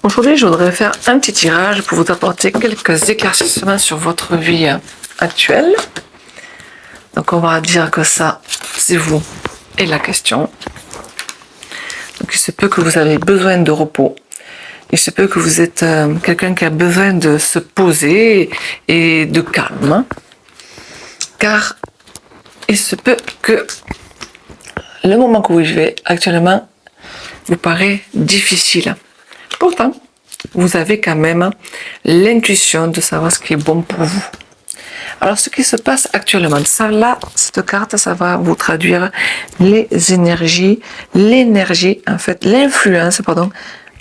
Aujourd'hui, je voudrais faire un petit tirage pour vous apporter quelques éclaircissements sur votre vie actuelle. Donc, on va dire que ça, c'est vous et la question. Donc, il se peut que vous avez besoin de repos. Il se peut que vous êtes quelqu'un qui a besoin de se poser et de calme. Car il se peut que le moment que vous vivez actuellement vous paraît difficile. Pourtant, vous avez quand même l'intuition de savoir ce qui est bon pour vous. Alors, ce qui se passe actuellement, ça là, cette carte, ça va vous traduire les énergies, l'énergie, en fait, l'influence,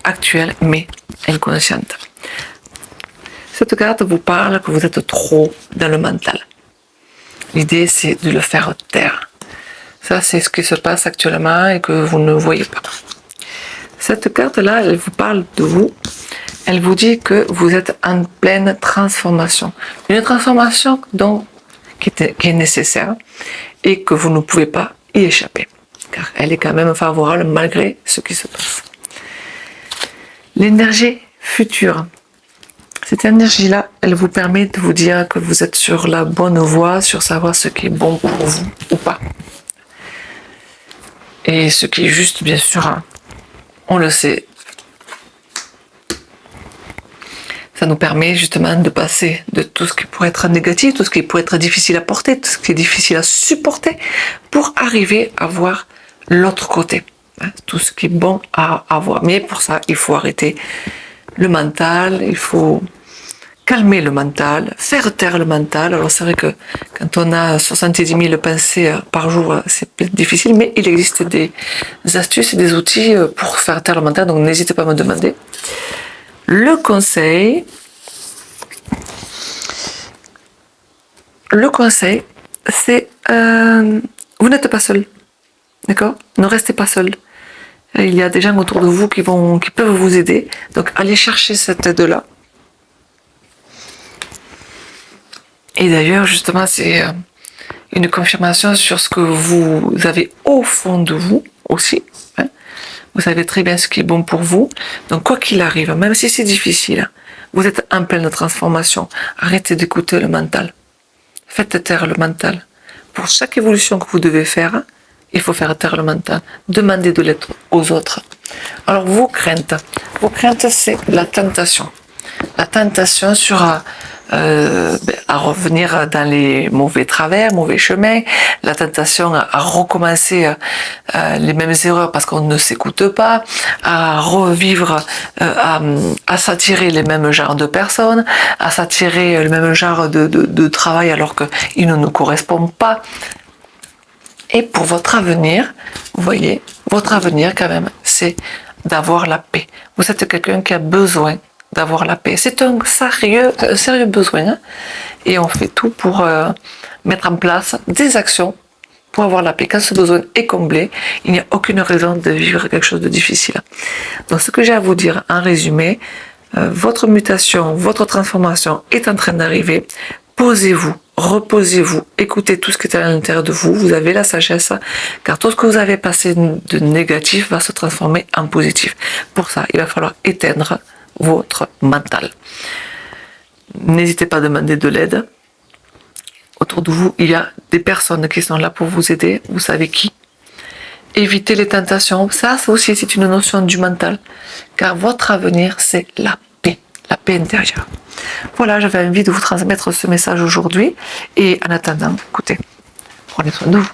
actuelle, mais inconsciente. Cette carte vous parle que vous êtes trop dans le mental. L'idée, c'est de le faire taire. Ça, c'est ce qui se passe actuellement et que vous ne voyez pas. Cette carte-là, elle vous parle de vous. Elle vous dit que vous êtes en pleine transformation. Une transformation qui est nécessaire et que vous ne pouvez pas y échapper. Car elle est quand même favorable malgré ce qui se passe. L'énergie future. Cette énergie-là, elle vous permet de vous dire que vous êtes sur la bonne voie, sur savoir ce qui est bon pour vous ou pas. Et ce qui est juste, bien sûr, on le sait. Ça nous permet justement de passer de tout ce qui pourrait être négatif, tout ce qui pourrait être difficile à porter, tout ce qui est difficile à supporter, pour arriver à voir l'autre côté. Tout ce qui est bon à avoir. Mais pour ça, il faut arrêter le mental, il faut calmer le mental, faire taire le mental. Alors c'est vrai que quand on a 70 000 pensées par jour, c'est difficile, mais il existe des astuces et des outils pour faire taire le mental, donc n'hésitez pas à me demander. Le conseil, c'est vous n'êtes pas seul, d'accord? Ne restez pas seul. Il y a des gens autour de vous qui peuvent vous aider, donc allez chercher cette aide-là. Et d'ailleurs, justement, c'est une confirmation sur ce que vous avez au fond de vous aussi. Vous savez très bien ce qui est bon pour vous. Donc, quoi qu'il arrive, même si c'est difficile, vous êtes en pleine transformation. Arrêtez d'écouter le mental. Faites taire le mental. Pour chaque évolution que vous devez faire, il faut faire taire le mental. Demandez de l'aide aux autres. Alors, vos craintes, c'est la tentation. La tentation sur à revenir dans les mauvais travers, mauvais chemins, la tentation à recommencer les mêmes erreurs parce qu'on ne s'écoute pas, à revivre, à s'attirer les mêmes genres de personnes, à s'attirer le même genre de travail alors qu'il ne nous correspond pas. Et pour votre avenir, vous voyez, votre avenir quand même, c'est d'avoir la paix. Vous êtes quelqu'un qui a besoin d'avoir la paix. C'est un sérieux besoin. Hein, et on fait tout pour mettre en place des actions pour avoir la paix. Quand ce besoin est comblé, il n'y a aucune raison de vivre quelque chose de difficile. Donc ce que j'ai à vous dire en résumé, votre mutation, votre transformation est en train d'arriver. Posez-vous, reposez-vous, écoutez tout ce qui est à l'intérieur de vous, vous avez la sagesse, car tout ce que vous avez passé de négatif va se transformer en positif. Pour ça, il va falloir éteindre votre mental. N'hésitez pas à demander de l'aide. Autour de vous, il y a des personnes qui sont là pour vous aider. Vous savez qui. Évitez les tentations. Ça aussi, c'est une notion du mental. Car votre avenir, c'est la paix intérieure. Voilà, j'avais envie de vous transmettre ce message aujourd'hui. Et en attendant, écoutez, prenez soin de vous.